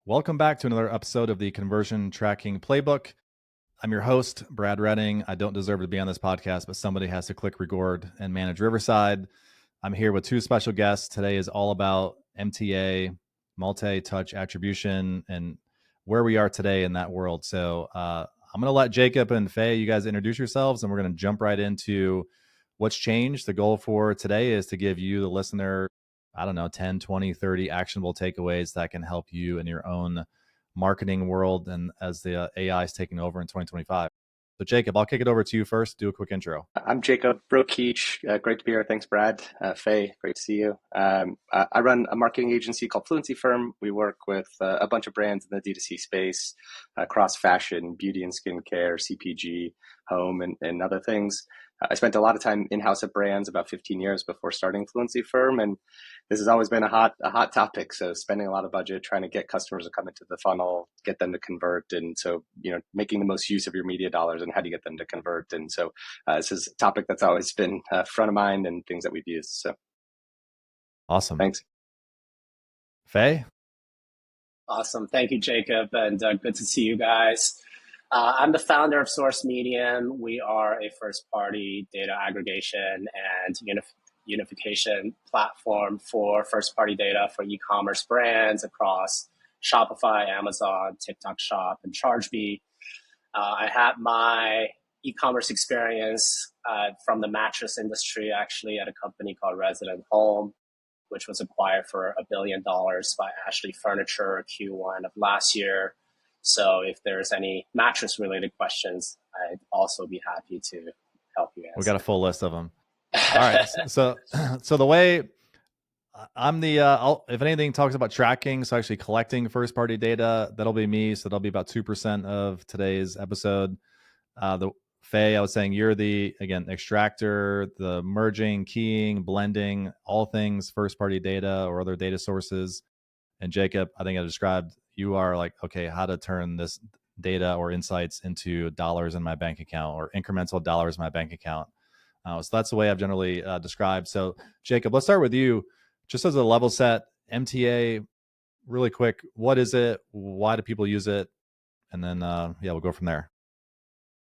Welcome back to another episode of the Conversion Tracking Playbook. I'm your host, Brad Redding. I don't deserve to be on this podcast, but somebody has to click record and manage Riverside. I'm here with two special guests. Today is all about MTA, multi-touch attribution, and where we are today in that world. So I'm going to let Jacob and Fei, you guys introduce yourselves, and we're going to jump right into what's changed. The goal for today is to give you, the listener, 10, 20, 30 actionable takeaways that can help you in your own marketing world and as the AI is taking over in 2025. So Jacob, I'll kick it over to you first. Do a quick intro. I'm Jacob Rokeach. Great to be here. Thanks, Brad. Fei, great to see you. I run a marketing agency called Fluency firm. We work with a bunch of brands in the D2C space across fashion, beauty and skincare, CPG, home, and other things. I spent a lot of time in-house at brands, about 15 years before starting Fluency firm, and this has always been a hot topic. So spending a lot of budget trying to get customers to come into the funnel, get them to convert, and so making the most use of your media dollars and how do you get them to convert. And so this is a topic that's always been front of mind and things that we've used. So awesome, thanks, Fei. Awesome, thank you, Jacob, and good to see you guys. I'm the founder of SourceMedium. We are a first-party data aggregation and unification platform for first-party data for e-commerce brands across Shopify, Amazon, TikTok Shop, and ChargeBee. I had my e-commerce experience from the mattress industry, actually, at a company called Resident Home, which was acquired for $1 billion by Ashley Furniture Q1 of last year. So if there's any mattress-related questions, I'd also be happy to help you answer. We got a full list of them. All right. So the way I'm if anything talks about tracking, so actually collecting first-party data, that'll be me. So that'll be about 2% of today's episode. Fei, I was saying you're the, again, extractor, the merging, keying, blending, all things first-party data or other data sources. And Jacob, I think I described, you are like, okay, how to turn this data or insights into dollars in my bank account or incremental dollars in my bank account. So that's the way I've generally described. So Jacob, let's start with you. Just as a level set, MTA, really quick, what is it? Why do people use it? And then, we'll go from there.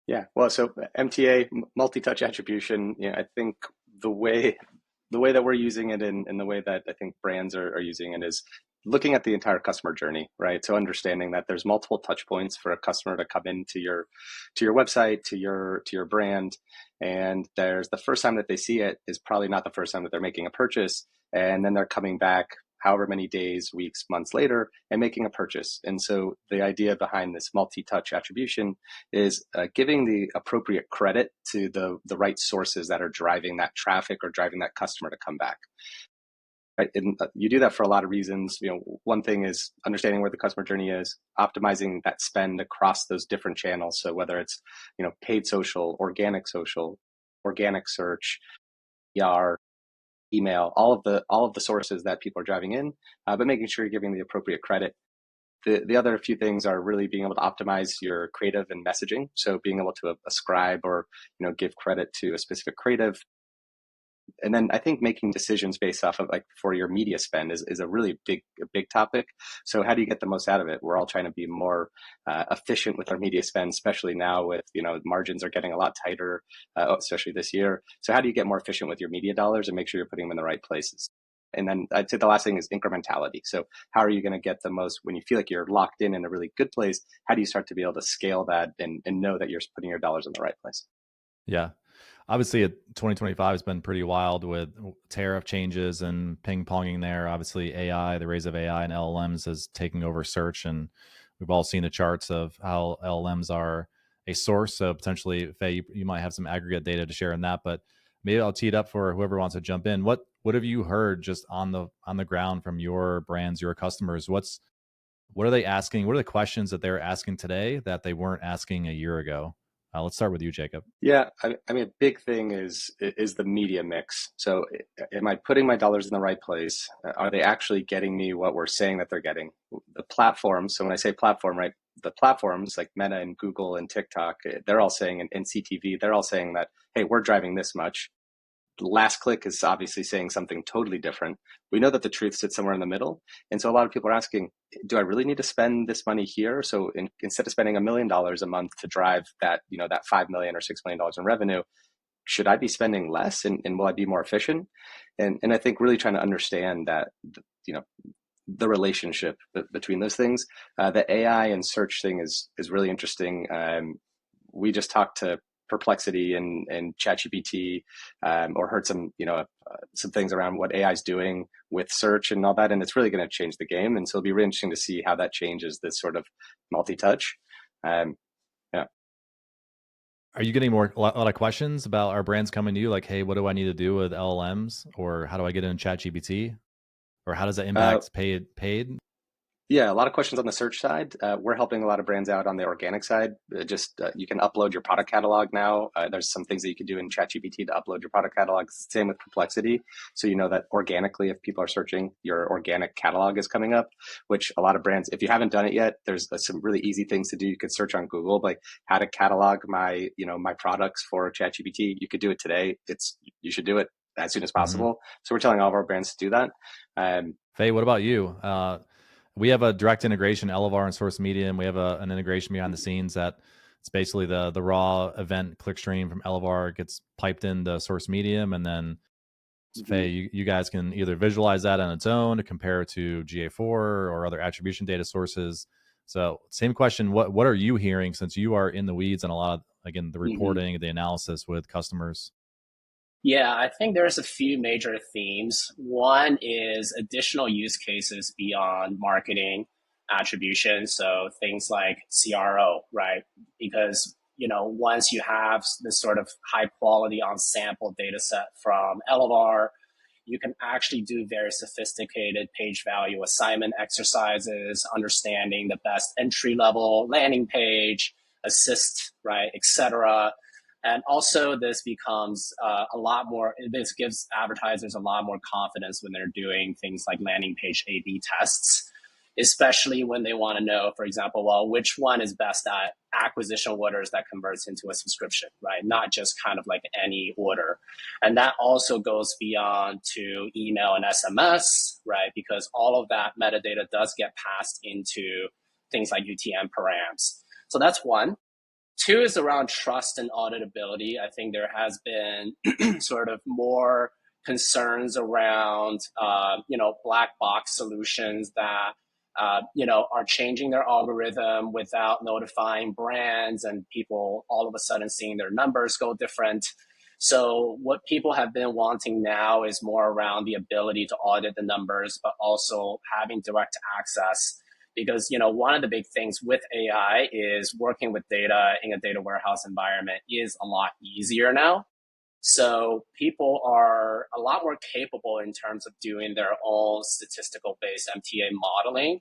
Yeah, well, so MTA, multi-touch attribution, I think the way that we're using it and the way that I think brands are using it is looking at the entire customer journey, right? So understanding that there's multiple touch points for a customer to come into your website, to your brand, and there's the first time that they see it is probably not the first time that they're making a purchase, and then they're coming back however many days, weeks, months later, and making a purchase. And so the idea behind this multi-touch attribution is giving the appropriate credit to the right sources that are driving that traffic or driving that customer to come back. Right. And you do that for a lot of reasons. One thing is understanding where the customer journey is, optimizing that spend across those different channels. So whether it's, paid social, organic search, PR, email, all of the sources that people are driving in, but making sure you're giving the appropriate credit. The other few things are really being able to optimize your creative and messaging. So being able to ascribe or, give credit to a specific creative. And then I think making decisions based off of for your media spend is a really big topic. So how do you get the most out of it? We're all trying to be more efficient with our media spend, especially now with, margins are getting a lot tighter, especially this year. So how do you get more efficient with your media dollars and make sure you're putting them in the right places? And then I'd say the last thing is incrementality. So how are you going to get the most when you feel like you're locked in a really good place? How do you start to be able to scale that and know that you're putting your dollars in the right place? Yeah. Obviously, 2025 has been pretty wild with tariff changes and ping-ponging there. Obviously, AI, the rise of AI and LLMs is taking over search. And we've all seen the charts of how LLMs are a source. So potentially, Fei, you might have some aggregate data to share in that. But maybe I'll tee it up for whoever wants to jump in. What have you heard just on the ground from your brands, your customers? What are they asking? What are the questions that they're asking today that they weren't asking a year ago? Let's start with you, Jacob. Yeah, I mean, a big thing is the media mix. So am I putting my dollars in the right place? Are they actually getting me what we're saying that they're getting? The platforms, so when I say platform, right, the platforms like Meta and Google and TikTok, they're all saying, and CTV, they're all saying that, hey, we're driving this much. last click is obviously saying something totally different. We know that the truth sits somewhere in the middle. And so a lot of people are asking, do I really need to spend this money here? So instead of spending $1 million a month to drive that, that $5 million or $6 million in revenue, should I be spending less, and will I be more efficient? And I think really trying to understand that, the relationship between those things. The AI and search thing is really interesting. We just talked to Perplexity and ChatGPT, or heard some things around what AI is doing with search and all that, and it's really going to change the game. And so it'll be really interesting to see how that changes this sort of multi-touch. Yeah. Are you getting a lot of questions about our brands coming to you like, hey, what do I need to do with LLMs, or how do I get in ChatGPT, or how does that impact paid? Yeah, a lot of questions on the search side. We're helping a lot of brands out on the organic side. You can upload your product catalog now. There's some things that you can do in ChatGPT to upload your product catalog. Same with Perplexity. So you know that organically, if people are searching, your organic catalog is coming up, which a lot of brands, if you haven't done it yet, there's some really easy things to do. You could search on Google, like how to catalog my products for ChatGPT. You could do it today. You should do it as soon as possible. Mm-hmm. So we're telling all of our brands to do that. Fei, what about you? We have a direct integration, Elevar and SourceMedium. We have an integration behind the scenes that it's basically the raw event clickstream from Elevar gets piped into SourceMedium, and then Fei, you guys can either visualize that on its own to compare to GA4 or other attribution data sources. So same question, what are you hearing, since you are in the weeds and a lot of, again, the reporting, the analysis with customers? Yeah, I think there's a few major themes. One is additional use cases beyond marketing attribution. So things like CRO, right? Because, once you have this sort of high quality on sample data set from Elevar, you can actually do very sophisticated page value assignment exercises, understanding the best entry level landing page, assist, right, etc. And also this becomes this gives advertisers a lot more confidence when they're doing things like landing page A/B tests, especially when they want to know, for example, well, which one is best at acquisition orders that converts into a subscription, right? Not just kind of like any order. And that also goes beyond to email and SMS, right? Because all of that metadata does get passed into things like UTM params. So that's one. Two is around trust and auditability. I think there has been sort of more concerns around, black box solutions that, are changing their algorithm without notifying brands, and people all of a sudden seeing their numbers go different. So what people have been wanting now is more around the ability to audit the numbers, but also having direct access. Because, one of the big things with AI is working with data in a data warehouse environment is a lot easier now. So people are a lot more capable in terms of doing their own statistical based MTA modeling.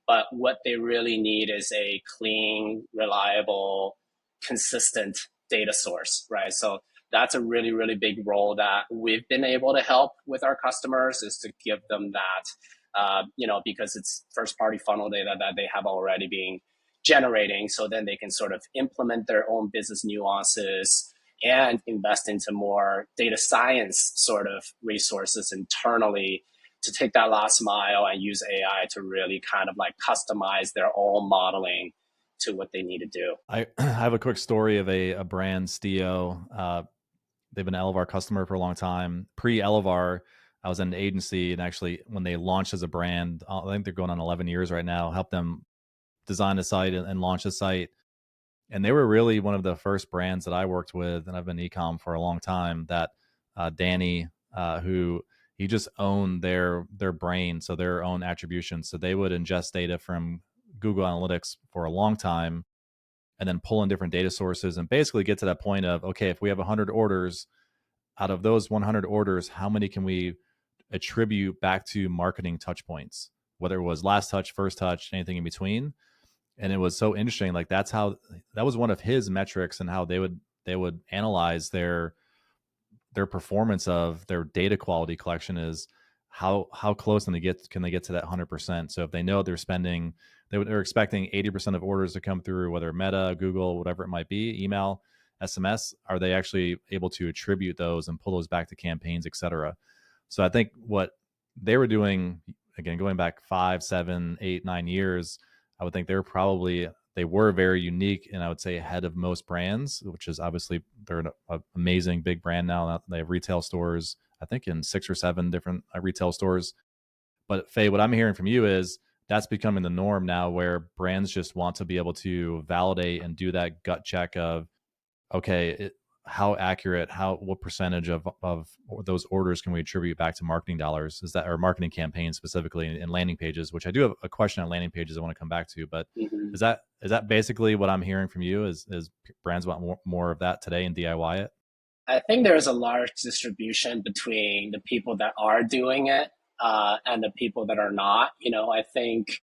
But what they really need is a clean, reliable, consistent data source, right? So that's a really, really big role that we've been able to help with our customers, is to give them that. Because it's first party funnel data that they have already been generating. So then they can sort of implement their own business nuances and invest into more data science sort of resources internally to take that last mile and use AI to really kind of like customize their own modeling to what they need to do. I have a quick story of a brand, Stio. They've been an Elevar customer for a long time. Pre-Elevar, I was in an agency, and actually when they launched as a brand, I think they're going on 11 years right now, helped them design a site and launch a site. And they were really one of the first brands that I worked with, and I've been e-com for a long time, that Danny, who he just owned their brain, so their own attribution. So they would ingest data from Google Analytics for a long time and then pull in different data sources and basically get to that point of, okay, if we have 100 orders, out of those 100 orders, how many can we attribute back to marketing touch points, whether it was last touch, first touch, anything in between. And it was so interesting. Like that was one of his metrics, and how they would analyze their performance of their data quality collection is how close can they get to that 100%. So if they know they're spending, they're expecting 80% of orders to come through, whether Meta, Google, whatever it might be, email, SMS, are they actually able to attribute those and pull those back to campaigns, et cetera? So I think what they were doing, again, going back 5, 7, 8, 9 years, I would think they were very unique, and I would say ahead of most brands, which is obviously they're an amazing big brand now. They have retail stores, I think in 6 or 7 different retail stores. But Fei, what I'm hearing from you is that's becoming the norm now, where brands just want to be able to validate and do that gut check of, okay, how accurate, what percentage of those orders can we attribute back to marketing dollars? Is that, or marketing campaigns specifically, in landing pages, which I do have a question on landing pages I want to come back to, but is that basically what I'm hearing from you, is brands want more of that today and DIY it? I think there's a large distribution between the people that are doing it and the people that are not. I think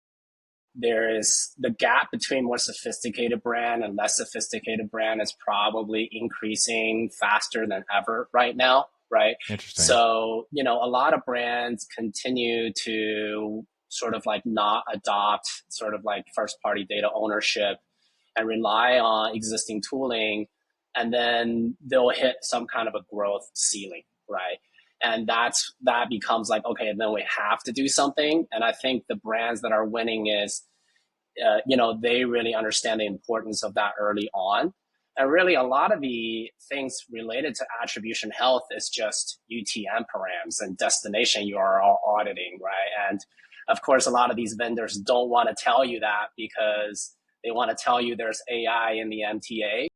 there is the gap between more sophisticated brand and less sophisticated brand is probably increasing faster than ever right now, right? Interesting. So, a lot of brands continue to sort of like not adopt sort of like first party data ownership and rely on existing tooling, and then they'll hit some kind of a growth ceiling, right? And that becomes like, okay, then we have to do something. And I think the brands that are winning is, they really understand the importance of that early on. And really, a lot of the things related to attribution health is just UTM params and destination URL auditing, right? And of course, a lot of these vendors don't want to tell you that because they want to tell you there's AI in the MTA,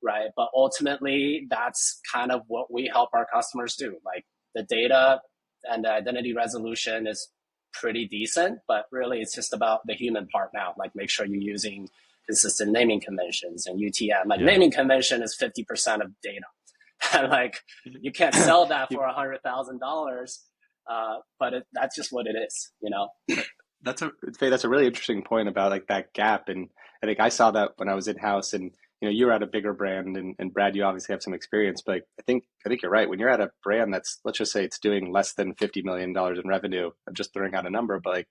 right? But ultimately, that's kind of what we help our customers do. Like, the data and the identity resolution is pretty decent, but really it's just about the human part now. Like, make sure you're using consistent naming conventions and UTM. Like, naming convention is 50% of data. Like, you can't sell that for $100,000, but that's just what it is, That's a really interesting point about like that gap. And I think I saw that when I was in-house, and you're at a bigger brand, and Brad, you obviously have some experience, but I think you're right. When you're at a brand that's, let's just say it's doing less than $50 million in revenue, I'm just throwing out a number, but like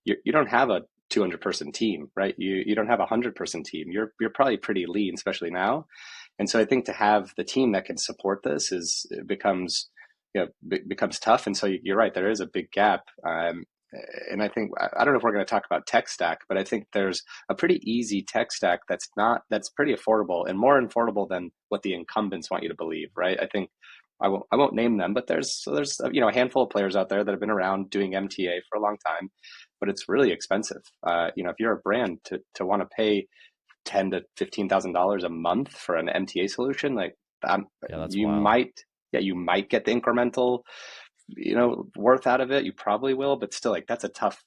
you don't have a 200-person team, right? You don't have a 100-person team. You're probably pretty lean, especially now. And so I think to have the team that can support this becomes tough. And so you're right, there is a big gap. And I think, I don't know if we're going to talk about tech stack, but I think there's a pretty easy tech stack that's pretty affordable, and more affordable than what the incumbents want you to believe, right? I think I won't name them, but there's a handful of players out there that have been around doing MTA for a long time, but it's really expensive. If you're a brand to want to pay $10,000 to $15,000 a month for an MTA solution, like you wild. might get the incremental worth out of it. You probably will, but still, like, that's a tough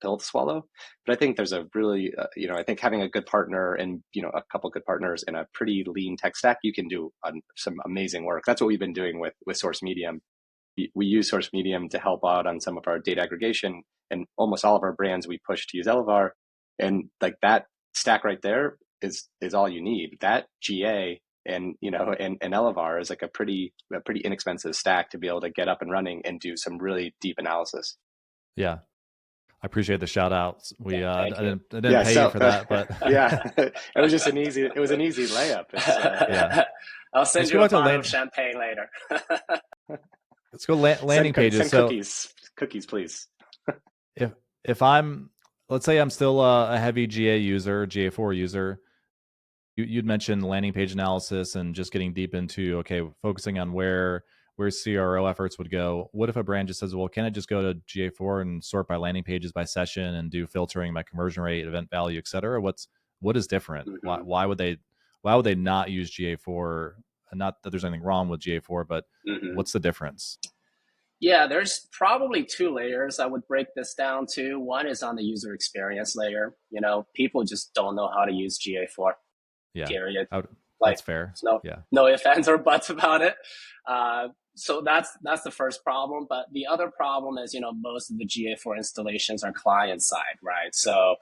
pill to swallow. But I think there's a really, I think having a good partner and, a couple good partners and a pretty lean tech stack, you can do some amazing work. That's what we've been doing with SourceMedium. We use SourceMedium to help out on some of our data aggregation, and almost all of our brands we push to use Elevar. And like that stack right there is all you need. That GA and Elevar is like a pretty inexpensive stack to be able to get up and running and do some really deep analysis. Yeah, I appreciate the shout outs. I didn't pay you for that, but it was just an easy layup. I'll send you a bottle of champagne later. Let's go landing pages. Send cookies, please. if I'm, let's say I'm still a heavy GA user, GA4 user. You'd mentioned landing page analysis and just getting deep into, focusing on where CRO efforts would go. What if a brand just says, well, can I just go to GA4 and sort by landing pages by session and do filtering by conversion rate, event value, et cetera? What is different? Mm-hmm. Why would they not use GA4? Not that there's anything wrong with GA4, but what's the difference? Yeah, there's probably 2 layers I would break this down to. One is on the user experience layer. People just don't know how to use GA4. Yeah, period. That's fair. No ifs, ands, or buts about it. So that's the first problem. But the other problem is, most of the GA4 installations are client side, right? So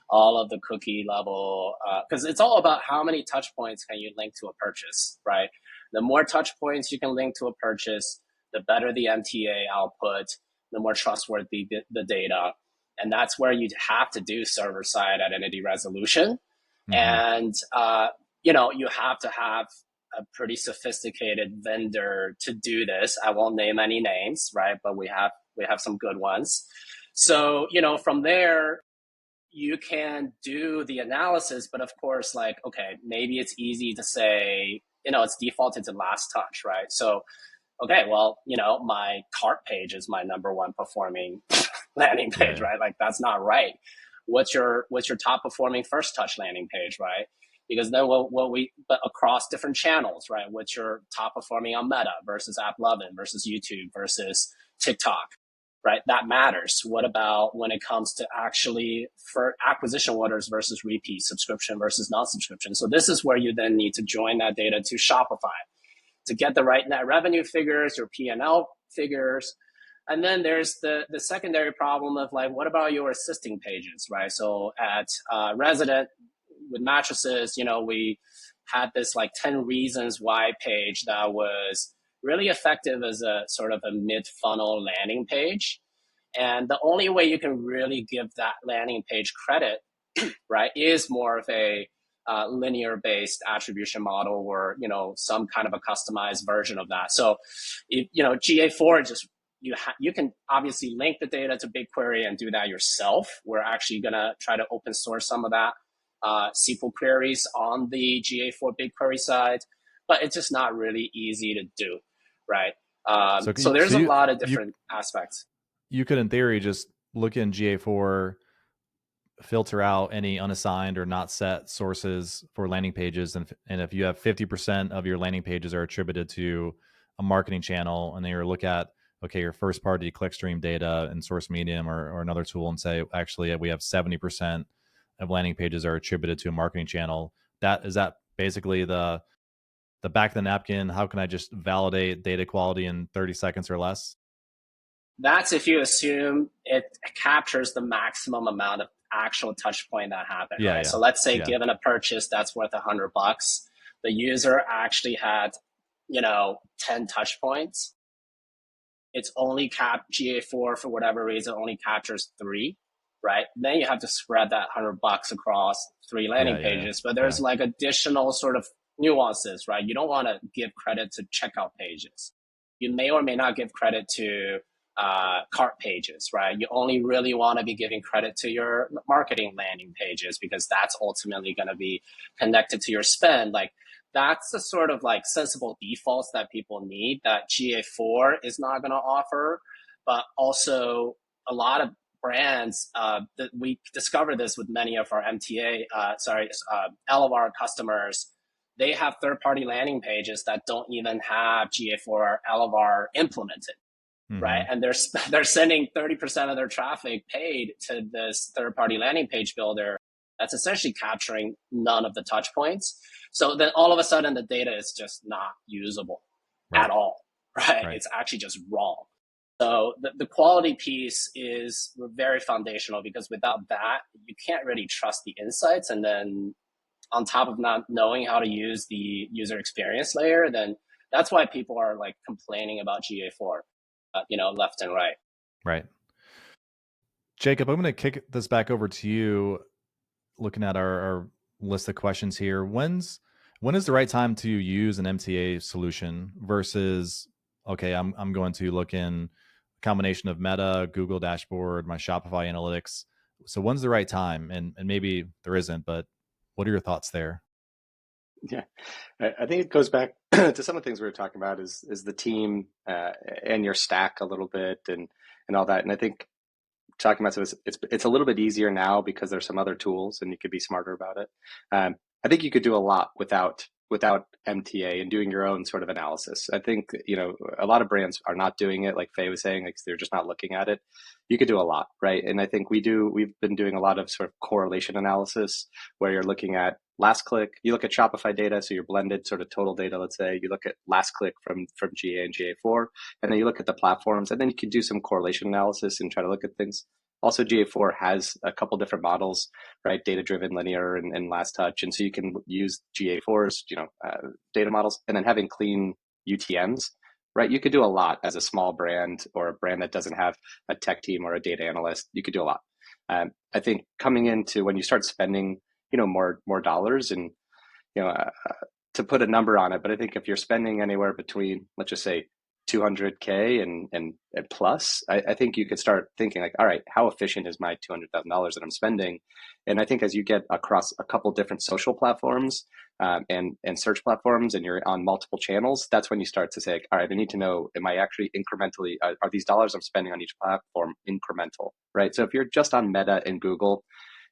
all of the cookie level, because it's all about how many touch points can you link to a purchase, right? The more touch points you can link to a purchase, the better the MTA output, the more trustworthy the data. And that's where you have to do server-side identity resolution. And, you have to have a pretty sophisticated vendor to do this. I won't name any names, right? But we have some good ones. So, from there, you can do the analysis, but of course, like, okay, maybe it's easy to say, it's defaulted to last touch, right? So, okay, well, my cart page is my number one performing landing page, right? Like, that's not right. What's your top performing first touch landing page, right? Because then but across different channels, right? What's your top performing on Meta versus AppLovin versus YouTube versus TikTok, right? That matters. What about when it comes to actually for acquisition orders versus repeat, subscription versus non-subscription? So this is where you then need to join that data to Shopify to get the right net revenue figures, your P&L figures. And then there's the secondary problem of like, what about your assisting pages, right? So at Resident with mattresses, we had this like 10 reasons why page that was really effective as a sort of a mid-funnel landing page. And the only way you can really give that landing page credit, right, is more of a linear-based attribution model or, some kind of a customized version of that. So, GA4 just, you can obviously link the data to BigQuery and do that yourself. We're actually going to try to open source some of that SQL queries on the GA4 BigQuery side, but it's just not really easy to do, right? So there's a lot of different aspects. You could, in theory, just look in GA4, filter out any unassigned or not set sources for landing pages. And if you have 50% of your landing pages are attributed to a marketing channel, and then you look at, okay, your first party clickstream data in SourceMedium or another tool and say, actually, we have 70% of landing pages are attributed to a marketing channel. Is that basically the back of the napkin? How can I just validate data quality in 30 seconds or less? That's if you assume it captures the maximum amount of actual touch point that happened. Yeah, right? yeah. So let's say given a purchase that's worth $100, the user actually had, 10 touch points. It's only GA4 for whatever reason only captures 3, right? Then you have to spread that $100 across 3 landing pages. But there's like additional sort of nuances, right? You don't want to give credit to checkout pages. You may or may not give credit to cart pages, right? You only really want to be giving credit to your marketing landing pages because that's ultimately going to be connected to your spend. Like, that's the sort of like sensible defaults that people need that GA4 is not going to offer. But also a lot of brands, that we discovered this with many of our Elevar customers. They have third-party landing pages that don't even have GA4 Elevar implemented. Mm-hmm. Right. And they're sending 30% of their traffic paid to this third-party landing page builder that's essentially capturing none of the touch points. So then all of a sudden the data is just not usable at all. Right? It's actually just wrong. So the quality piece is very foundational because without that, you can't really trust the insights. And then on top of not knowing how to use the user experience layer, then that's why people are like complaining about GA4. Left and right. Right. Jacob, I'm going to kick this back over to you. Looking at our list of questions here, when is the right time to use an MTA solution versus, okay, I'm going to look in a combination of Meta, Google Dashboard, my Shopify analytics. So when's the right time? And maybe there isn't, but what are your thoughts there? Yeah, I think it goes back to some of the things we were talking about is the team and your stack a little bit and all that. And I think talking about this, it's a little bit easier now because there's some other tools and you could be smarter about it. I think you could do a lot without MTA and doing your own sort of analysis. I think, a lot of brands are not doing it, like Fei was saying, like they're just not looking at it. You could do a lot, right? And I think we've been doing a lot of sort of correlation analysis where you're looking at last click. You look at Shopify data, so your blended sort of total data, let's say. You look at last click from GA and GA4, and then you look at the platforms, and then you can do some correlation analysis and try to look at things. Also, GA4 has a couple different models, right? Data-driven, linear, and last touch. And so you can use GA4's, data models, and then having clean UTMs, right? You could do a lot as a small brand or a brand that doesn't have a tech team or a data analyst. You could do a lot. I think coming into when you start spending, more dollars and, to put a number on it, but I think if you're spending anywhere between, let's just say, 200K and plus, I think you could start thinking like, all right, how efficient is my $200,000 that I'm spending? And I think as you get across a couple different social platforms and search platforms, and you're on multiple channels, that's when you start to say, like, all right, I need to know, am I actually incrementally, are these dollars I'm spending on each platform incremental, right? So if you're just on Meta and Google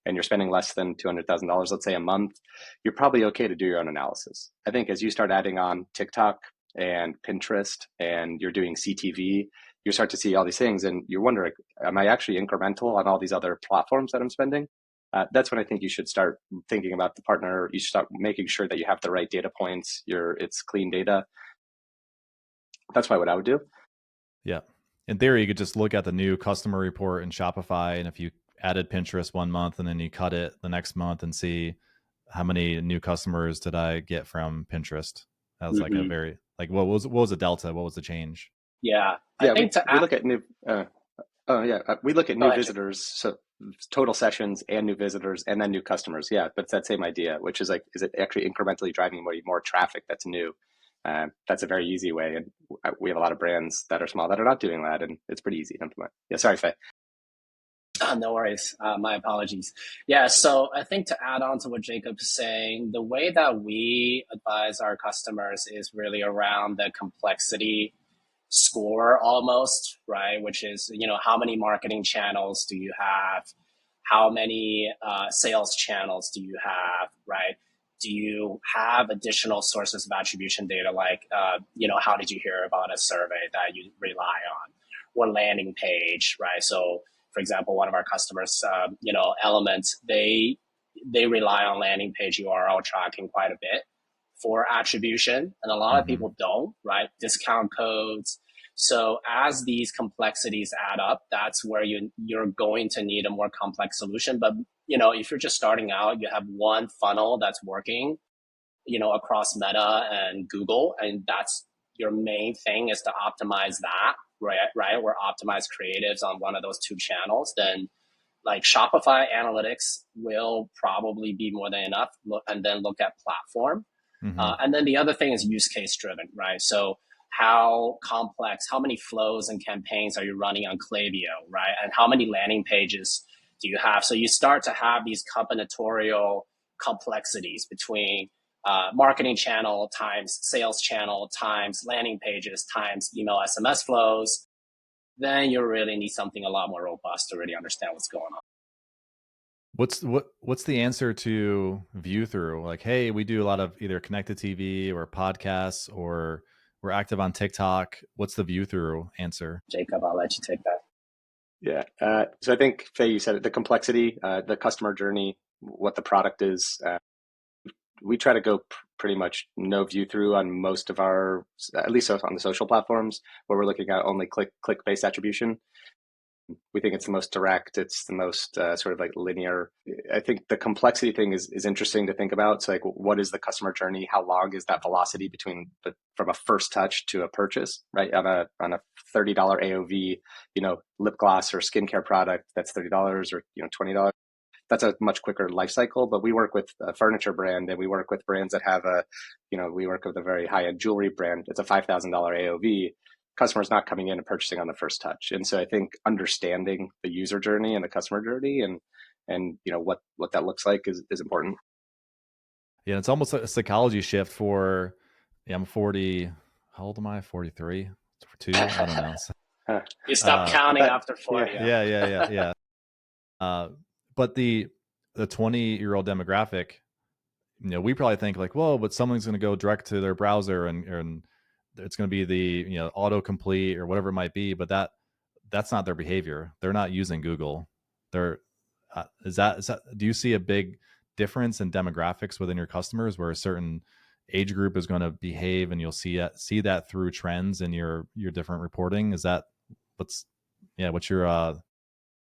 and you're spending less than $200,000, let's say a month, you're probably okay to do your own analysis. I think as you start adding on TikTok and Pinterest and you're doing CTV, you start to see all these things and you wonder, am I actually incremental on all these other platforms that I'm spending? That's when I think you should start thinking about the partner. You should start making sure that you have the right data points, it's clean data. That's probably what I would do. Yeah. In theory, you could just look at the new customer report in Shopify, and if you added Pinterest one month and then you cut it the next month and see how many new customers did I get from Pinterest. That was like a very, like, what was the delta? What was the change? Yeah. I think we look at new, we look at new visitors. So total sessions and new visitors and then new customers. Yeah. But it's that same idea, which is like, is it actually incrementally driving more traffic that's new? That's a very easy way. And we have a lot of brands that are small that are not doing that. And it's pretty easy to implement. Yeah. Sorry, Fei. No worries. My apologies. Yeah. So I think to add on to what Jacob's saying, the way that we advise our customers is really around the complexity score almost, right? Which is, how many marketing channels do you have? How many sales channels do you have, right? Do you have additional sources of attribution data like, how did you hear about a survey that you rely on? Or landing page, right? So, for example, one of our customers, Element, they rely on landing page URL tracking quite a bit for attribution, and a lot of people don't, right? Discount codes. So as these complexities add up, that's where you're going to need a more complex solution. But, if you're just starting out, you have one funnel that's working, across Meta and Google, and that's your main thing is to optimize that, right? Or optimize creatives on one of those two channels, then like Shopify analytics will probably be more than enough. And then look at platform. And then the other thing is use case driven, right? So how complex, how many flows and campaigns are you running on Klaviyo, right? And how many landing pages do you have? So you start to have these combinatorial complexities between marketing channel times sales channel times landing pages times email SMS flows. Then you really need something a lot more robust to really understand what's going on. What's the answer to view through? Like, hey, we do a lot of either connected TV or podcasts, or we're active on TikTok. What's the view through answer? Jacob, I'll let you take that. Yeah. So I think, Fei, you said it, the complexity, the customer journey, what the product is. We try to go pretty much no view through on most of our, at least on the social platforms, where we're looking at only click-based attribution. We think it's the most direct. It's the most sort of like linear. I think the complexity thing is interesting to think about. So like, what is the customer journey? How long is that velocity from a first touch to a purchase, right? On a $30 AOV, lip gloss or skincare product, that's $30 or, $20. That's a much quicker life cycle. But we work with a furniture brand, and we work with brands that have we work with a very high-end jewelry brand. It's a $5,000 AOV. Customers not coming in and purchasing on the first touch. And so I think understanding the user journey and the customer journey and what that looks like is important. Yeah, it's almost a psychology shift for, I'm 40. How old am I? 43? 2? I don't know. You stop counting after 40. Yeah. But the 20-year-old demographic, we probably think like, whoa, but someone's going to go direct to their browser and it's going to be the autocomplete or whatever it might be, but that's not their behavior. They're not using Google. They're is that do you see a big difference in demographics within your customers where a certain age group is going to behave, and you'll see that through trends in your different reporting? Is that what's your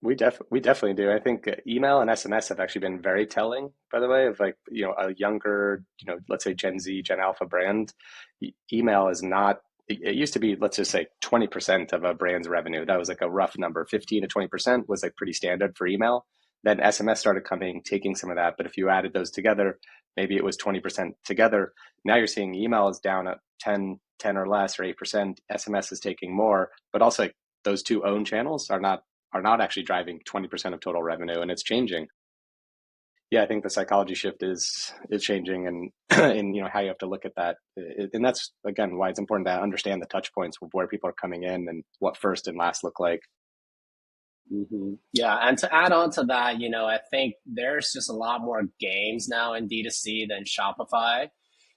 We definitely do. I think email and SMS have actually been very telling, by the way, of like, a younger, let's say Gen Z, Gen Alpha brand. Email is not, it used to be, let's just say 20% of a brand's revenue. That was like a rough number. 15 to 20% was like pretty standard for email. Then SMS started coming, taking some of that. But if you added those together, maybe it was 20% together. Now you're seeing email is down at 10 or less, or 8%. SMS is taking more, but also like, those two own channels are not actually driving 20% of total revenue, and it's changing. Yeah, I think the psychology shift is changing, and and how you have to look at that, and that's again why it's important to understand the touch points of where people are coming in and what first and last look like. Mm-hmm. Yeah, and to add on to that, I think there's just a lot more games now in D2C than Shopify.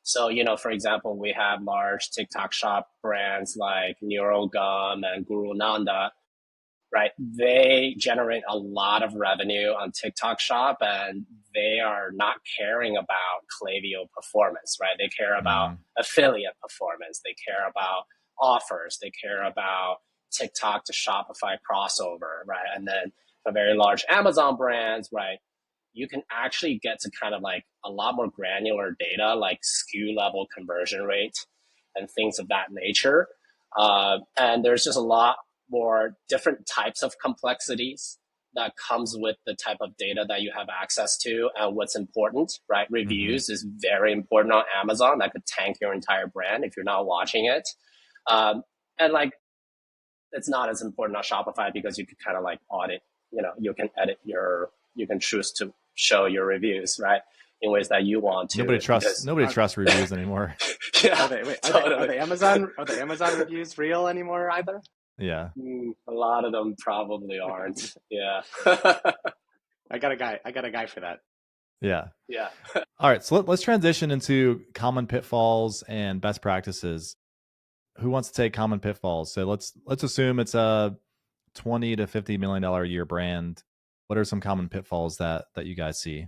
So, for example, we have large TikTok shop brands like NeuroGum and Guru Nanda, right? They generate a lot of revenue on TikTok shop, and they are not caring about Klaviyo performance, right? They care about affiliate performance. They care about offers. They care about TikTok to Shopify crossover, right? And then the very large Amazon brands, right? You can actually get to kind of like a lot more granular data, like SKU level conversion rate and things of that nature. And there's just a lot more different types of complexities that comes with the type of data that you have access to and what's important, right? Reviews is very important on Amazon. That could tank your entire brand if you're not watching it. And like, it's not as important on Shopify because you can kind of like audit, you can edit you can choose to show your reviews, right? In ways that you want to. Nobody trusts reviews anymore. Yeah. Are the Amazon reviews real anymore either? Yeah. A lot of them probably aren't. Yeah. I got a guy for that. Yeah. Yeah. All right. So let's transition into common pitfalls and best practices. Who wants to take common pitfalls? So let's assume it's a $20 to $50 million a year brand. What are some common pitfalls that you guys see?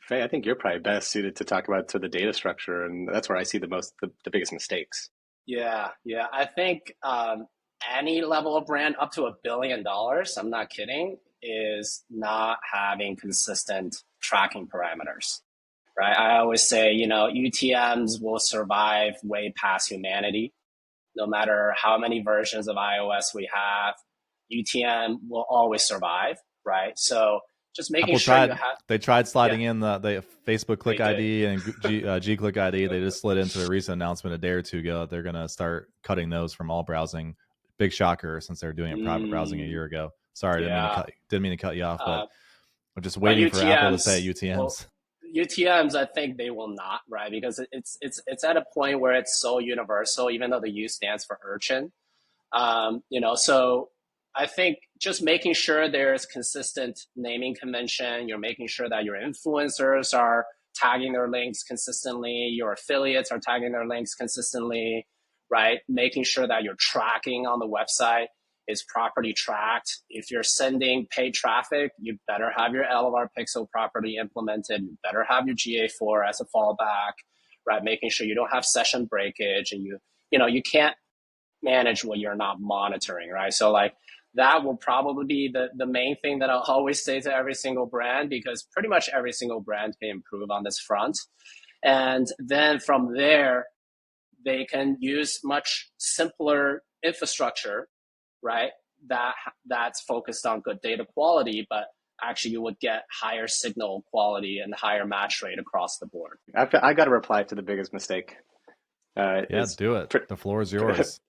Fei, I think you're probably best suited to talk about the data structure, and that's where I see the biggest mistakes. Yeah. I think any level of brand up to $1 billion, I'm not kidding, is not having consistent tracking parameters, right? I always say, UTMs will survive way past humanity. No matter how many versions of iOS we have, UTM will always survive, right? So just making they tried sliding in the Facebook Click ID and G Click ID. They just slid into a recent announcement a day or two ago that they're going to start cutting those from all browsing. Big shocker, since they were doing it private browsing a year ago. Sorry, didn't mean to cut you off, but I'm just waiting for Apple to say UTMs. Well, UTMs, I think they will not, right? Because it's at a point where it's so universal, even though the U stands for urchin. So I think just making sure there's consistent naming convention, you're making sure that your influencers are tagging their links consistently, your affiliates are tagging their links consistently, right? Making sure that your tracking on the website is properly tracked. If you're sending paid traffic, you better have your Elevar Pixel properly implemented. You better have your GA4 as a fallback, right? Making sure you don't have session breakage, and you can't manage what you're not monitoring, right? So like that will probably be the main thing that I'll always say to every single brand, because pretty much every single brand can improve on this front. And then from there, they can use much simpler infrastructure, right? That's focused on good data quality, but actually you would get higher signal quality and higher match rate across the board. I got to reply to the biggest mistake. Do it. The floor is yours.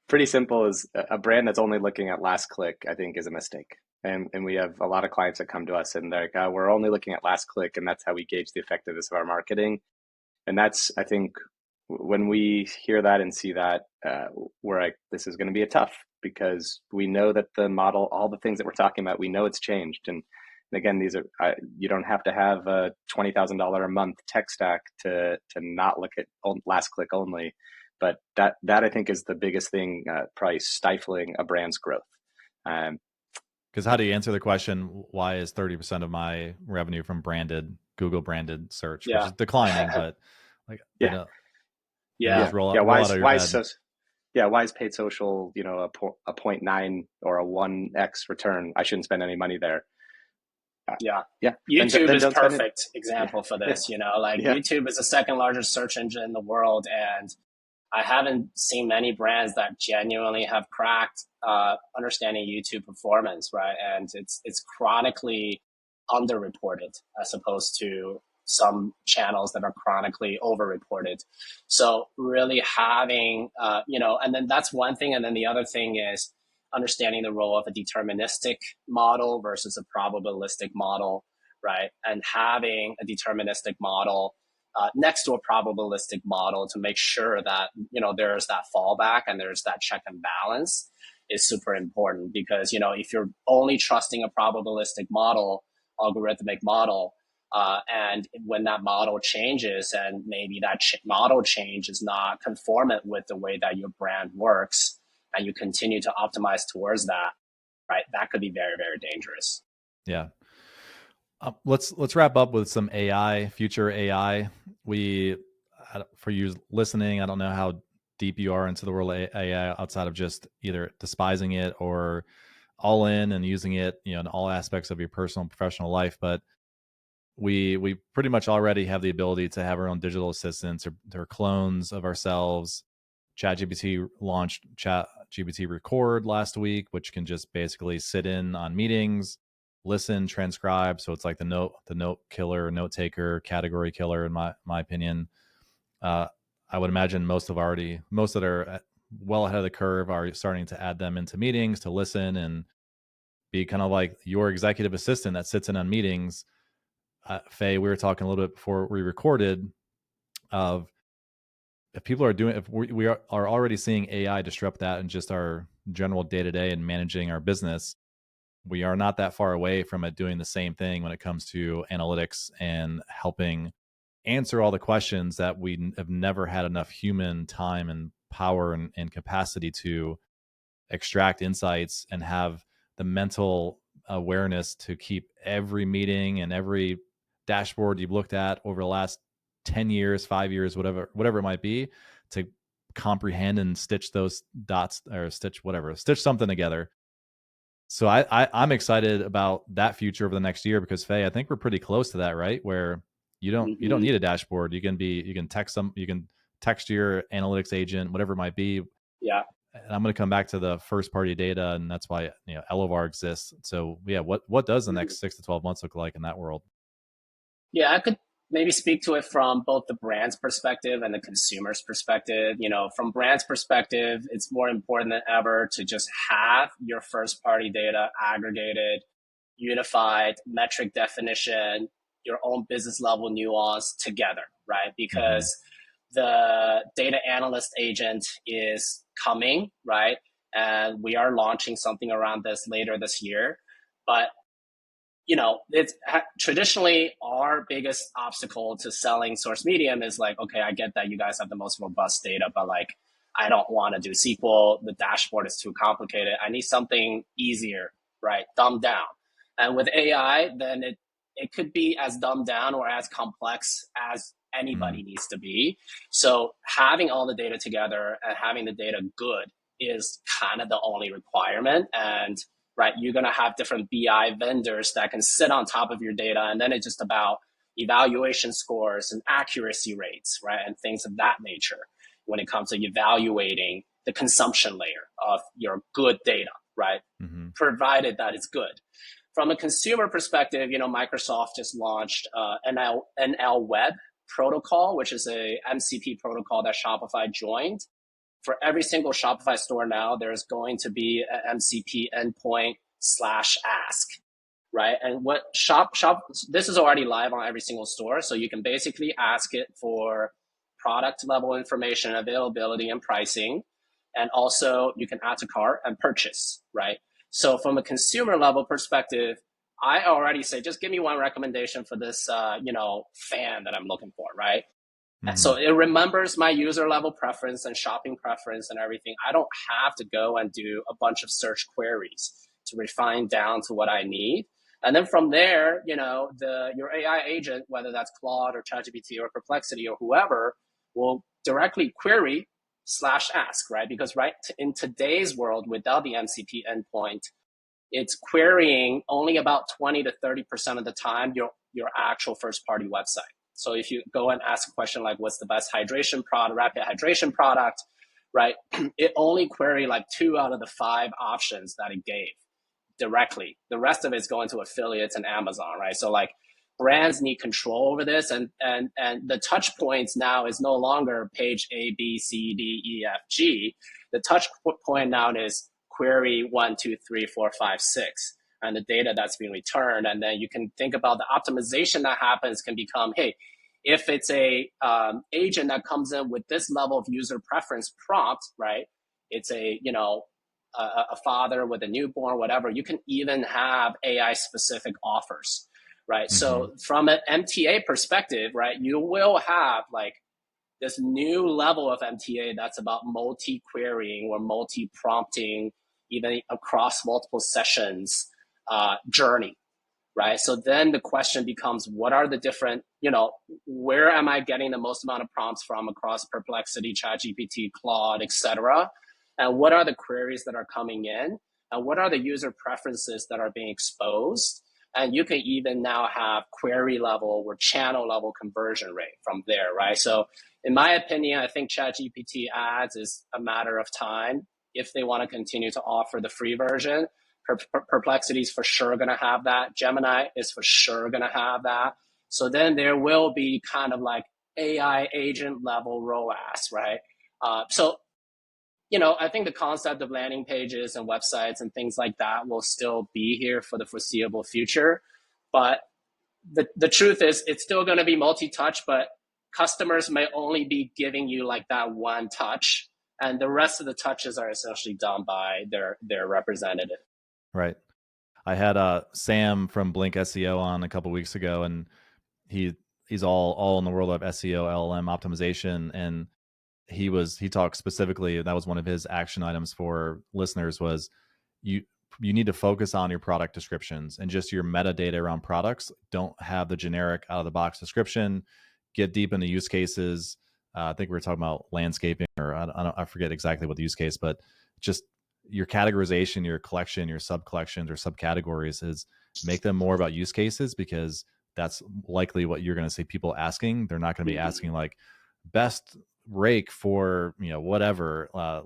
Pretty simple. Is a brand that's only looking at last click, I think, is a mistake. And we have a lot of clients that come to us and they're like, we're only looking at last click, and that's how we gauge the effectiveness of our marketing. And that's, I think, when we hear that and see that, we're like, this is going to be a tough, because we know that the model, all the things that we're talking about, we know it's changed. And again, these are, you don't have to have a $20,000 a month tech stack to not look at last click only. But that I think is the biggest thing, probably stifling a brand's growth. Because how do you answer the question, why is 30% of my revenue from Google branded search, which is declining, but like, why is paid social, a 0.9 or a 1x return? I shouldn't spend any money there. YouTube is perfect example for this. YouTube is the second largest search engine in the world, and I haven't seen many brands that genuinely have cracked understanding YouTube performance, right? And it's chronically underreported as opposed to some channels that are chronically overreported. So really having, and then that's one thing. And then the other thing is understanding the role of a deterministic model versus a probabilistic model, right? And having a deterministic model next to a probabilistic model to make sure that, there's that fallback and there's that check and balance is super important. Because, if you're only trusting a probabilistic model, algorithmic model, and when that model changes and maybe that model change is not conformant with the way that your brand works, and you continue to optimize towards that, right? That could be very, very dangerous. Yeah. Let's wrap up with some AI, future AI. For you listening, I don't know how deep you are into the world of AI outside of just either despising it or all in and using it, in all aspects of your personal and professional life. But we pretty much already have the ability to have our own digital assistants or clones of ourselves. ChatGPT launched ChatGPT Record last week, which can just basically sit in on meetings, listen, transcribe. So it's like the note killer, note taker, category killer, in my opinion. I would imagine most that are well ahead of the curve are starting to add them into meetings to listen and be kind of like your executive assistant that sits in on meetings. Fei, we were talking a little bit before we recorded of if we are already seeing AI disrupt that in just our general day-to-day and managing our business, we are not that far away from it doing the same thing when it comes to analytics and helping answer all the questions that we have never had enough human time and power and capacity to extract insights and have the mental awareness to keep every meeting and every dashboard you've looked at over the last 10 years, 5 years, whatever it might be, to comprehend and stitch those dots or stitch something together. So I'm excited about that future over the next year because, Fei, I think we're pretty close to that, right? Where you don't need a dashboard. You can text your analytics agent, whatever it might be. Yeah. And I'm going to come back to the first party data, and that's why Elevar exists. So yeah, what does the next 6 to 12 months look like in that world? Yeah, I could maybe speak to it from both the brand's perspective and the consumer's perspective. From brand's perspective, it's more important than ever to just have your first party data aggregated, unified, metric definition, your own business level nuance together, right? Because the data analyst agent is coming, right? And we are launching something around this later this year. But it's traditionally our biggest obstacle to selling SourceMedium is like, okay, I get that you guys have the most robust data, but like, I don't want to do SQL. The dashboard is too complicated. I need something easier, right? Dumbed down. And with AI, then it could be as dumbed down or as complex as anybody needs to be. So having all the data together and having the data good is kind of the only requirement. And right, you're going to have different BI vendors that can sit on top of your data. And then it's just about evaluation scores and accuracy rates, right? And things of that nature when it comes to evaluating the consumption layer of your good data, right? Provided that it's good. From a consumer perspective, Microsoft just launched NL Web protocol, which is a MCP protocol that Shopify joined. For every single Shopify store now, there's going to be an MCP endpoint /ask, right? And what this is already live on every single store. So you can basically ask it for product level information, availability, and pricing. And also you can add to cart and purchase, right? So from a consumer level perspective, I already say, just give me one recommendation for this, fan that I'm looking for, right? So it remembers my user level preference and shopping preference and everything. I don't have to go and do a bunch of search queries to refine down to what I need. And then from there, your AI agent, whether that's Claude or ChatGPT or Perplexity or whoever, will directly query /ask, right? Because in today's world, without the MCP endpoint, it's querying only about 20 to 30% of the time your actual first party website. So if you go and ask a question like, what's the best hydration product, rapid hydration product, right? It only query like 2 out of the 5 options that it gave. directly. The rest of it's going to affiliates and Amazon, right? So like brands need control over this, and the touch points now is no longer page A, B, C, D, E, F, G. The touch point now is query 1, 2, 3, 4, 5, 6, and the data that's being returned. And then you can think about the optimization that happens can become, hey, if it's a agent that comes in with this level of user preference prompt, right? It's a, you know, a father with a newborn, whatever, you can even have AI specific offers, right? Mm-hmm. So from an MTA perspective, right, you will have like this new level of MTA that's about multi-querying or multi-prompting, even across multiple sessions journey, right? So then the question becomes, what are the different, you know, where am I getting the most amount of prompts from across Perplexity, ChatGPT, Claude, etc.? And what are the queries that are coming in? And what are the user preferences that are being exposed? And you can even now have query level or channel level conversion rate from there, right? So in my opinion, I think ChatGPT ads is a matter of time if they want to continue to offer the free version. Perplexity is for sure going to have that. Gemini is for sure going to have that. So then there will be kind of like AI agent level ROAS, right? So, you know, I think the concept of landing pages and websites and things like that will still be here for the foreseeable future. But the truth is it's still going to be multi-touch, but customers may only be giving you like that one touch, and the rest of the touches are essentially done by their representative. Right. I had Sam from Blink SEO on a couple of weeks ago, and he's all in the world of SEO, LLM optimization, and he talked specifically, that was one of his action items for listeners, was you need to focus on your product descriptions and just your metadata around products. Don't have the generic out of the box description. Get deep into use cases. I think we were talking about landscaping, or I forget exactly what the use case, but just your categorization, your collection, your sub collections or subcategories is make them more about use cases, because that's likely what you're going to see people asking. They're not going to be asking like best rake for, you know, whatever. I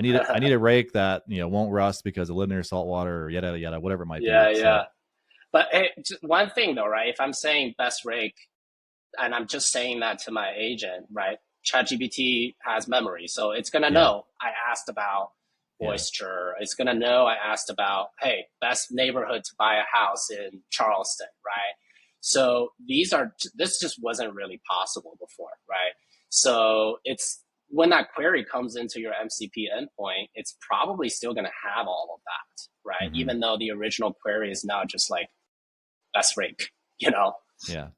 need a rake that, you know, won't rust because it lived near salt water, or yada yada, whatever it might be. Yeah. But hey, one thing though, right? If I'm saying best rake, and I'm just saying that to my agent, right? ChatGPT has memory, so it's gonna know I asked about moisture. It's gonna know I asked about, hey, best neighborhood to buy a house in Charleston, right? So this just wasn't really possible before, right? So it's when that query comes into your MCP endpoint, it's probably still going to have all of that, right? Mm-hmm. Even though the original query is now just like best rake, you know? Yeah.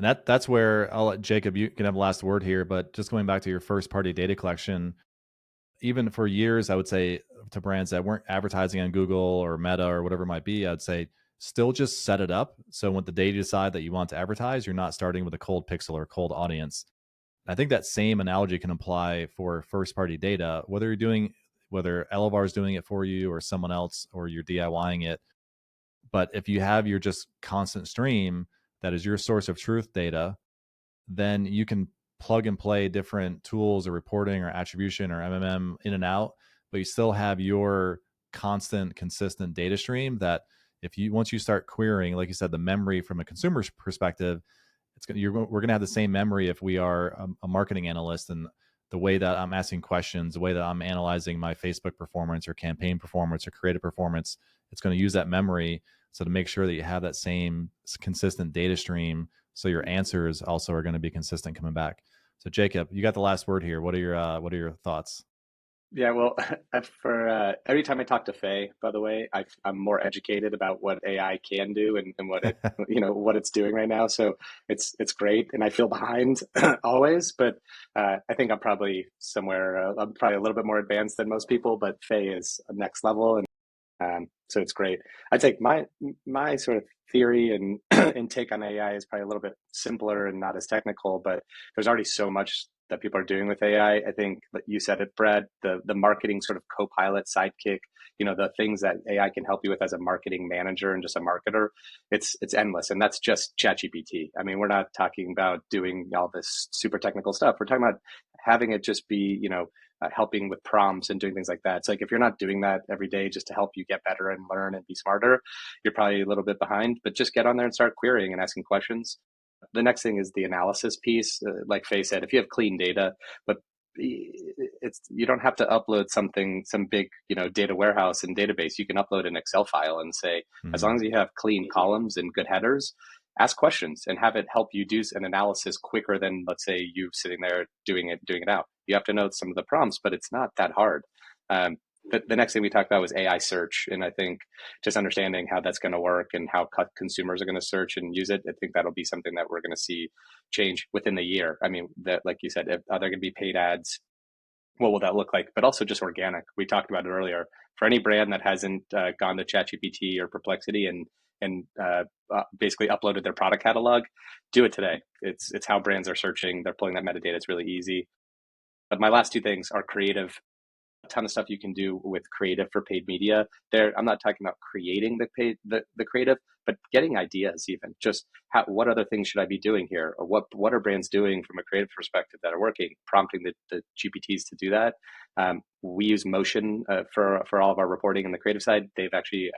And that's where I'll let Jacob, you can have the last word here, but just going back to your first party data collection, even for years, I would say to brands that weren't advertising on Google or Meta or whatever it might be, I'd say still just set it up. So when the day you decide that you want to advertise, you're not starting with a cold pixel or cold audience. I think that same analogy can apply for first party data, whether Elevar is doing it for you or someone else, or you're DIYing it. But if you have your just constant stream that is your source of truth data, then you can plug and play different tools or reporting or attribution or MMM in and out, but you still have your constant, consistent data stream that once you start querying, like you said, the memory from a consumer's perspective, we're going to have the same memory if we are a marketing analyst, and the way that I'm asking questions, the way that I'm analyzing my Facebook performance or campaign performance or creative performance, it's going to use that memory. So to make sure that you have that same consistent data stream, so your answers also are going to be consistent coming back. So Jacob, you got the last word here. What are your thoughts? Yeah, well, for every time I talk to Fei, by the way, I'm more educated about what AI can do and what it, what it's doing right now. So it's great, and I feel behind always. But I think I'm probably I'm probably a little bit more advanced than most people. But Fei is next level, and so it's great. I take my sort of theory and and take on AI is probably a little bit simpler and not as technical. But there's already so much that people are doing with AI. I think you said it, Brad, the marketing sort of co-pilot sidekick, the things that AI can help you with as a marketing manager and just a marketer, it's endless. And that's just ChatGPT. I mean, we're not talking about doing all this super technical stuff. We're talking about having it just be, helping with prompts and doing things like that. So like if you're not doing that every day just to help you get better and learn and be smarter, you're probably a little bit behind. But just get on there and start querying and asking questions. The next thing is the analysis piece. Like Fei said, if you have clean data, but you don't have to upload some big data warehouse and database. You can upload an Excel file and say, as long as you have clean columns and good headers, ask questions and have it help you do an analysis quicker than, let's say, you sitting there doing it out. You have to know some of the prompts, but it's not that hard. The next thing we talked about was AI search. And I think just understanding how that's going to work and how consumers are going to search and use it, I think that'll be something that we're going to see change within the year. I mean, that, like you said, are there going to be paid ads? What will that look like? But also just organic. We talked about it earlier. For any brand that hasn't gone to ChatGPT or Perplexity and basically uploaded their product catalog, do it today. It's how brands are searching. They're pulling that metadata. It's really easy. But my last two things are creative. A ton of stuff you can do with creative for paid media. I'm not talking about creating the creative, but getting ideas. Even just what other things should I be doing here, or what are brands doing from a creative perspective that are working? Prompting the GPTs to do that. We use Motion for all of our reporting in the creative side. They've actually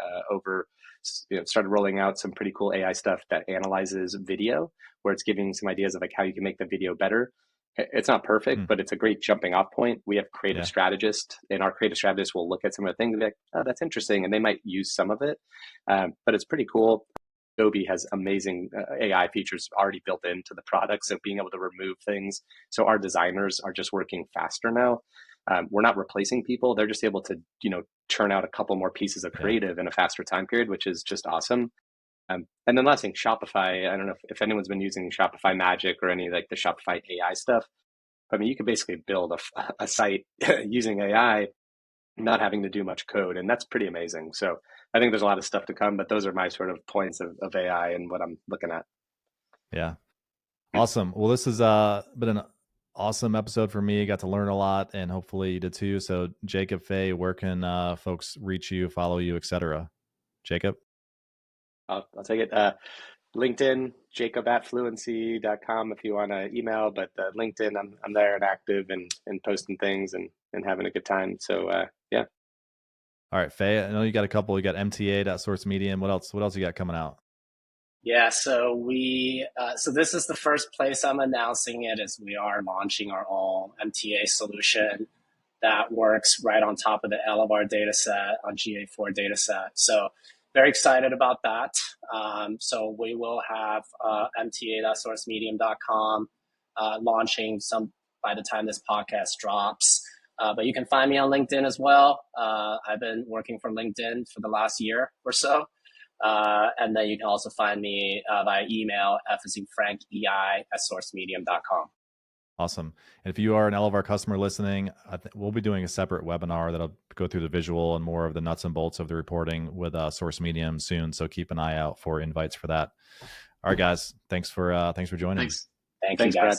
started rolling out some pretty cool AI stuff that analyzes video, where it's giving some ideas of like how you can make the video better. It's not perfect, but it's a great jumping off point. We have creative strategists, and our creative strategists will look at some of the things and be like, oh, that's interesting. And they might use some of it, but it's pretty cool. Adobe has amazing AI features already built into the product. So being able to remove things. So our designers are just working faster now. We're not replacing people. They're just able to, churn out a couple more pieces of creative in a faster time period, which is just awesome. And then last thing, Shopify. I don't know if anyone's been using Shopify Magic or any like the Shopify AI stuff. I mean, you can basically build a site using AI, not having to do much code. And that's pretty amazing. So I think there's a lot of stuff to come, but those are my sort of points of AI and what I'm looking at. Yeah. Awesome. Well, this has been an awesome episode for me. Got to learn a lot, and hopefully you did too. So Jacob, Fei, where can folks reach you, follow you, etc.? Jacob? I'll take it. LinkedIn, jacob@fluency.com if you want to email, but LinkedIn, I'm there and active and posting things and having a good time. So yeah. All right, Fei, I know you got a couple. You got MTA.SourceMedium. What else you got coming out? Yeah, so so this is the first place I'm announcing it, is we are launching our own MTA solution that works right on top of the Elevar dataset on GA4 dataset. So very excited about that. So we will have MTA.SourceMedium.com launching by the time this podcast drops. But you can find me on LinkedIn as well. I've been working for LinkedIn for the last year or so. And then you can also find me via email, frankei@sourcemedium.com. Awesome. And if you are an Elevar customer listening, we'll be doing a separate webinar that'll go through the visual and more of the nuts and bolts of the reporting with SourceMedium soon. So keep an eye out for invites for that. All right, guys. Thanks for joining. Thanks, you guys. Brad.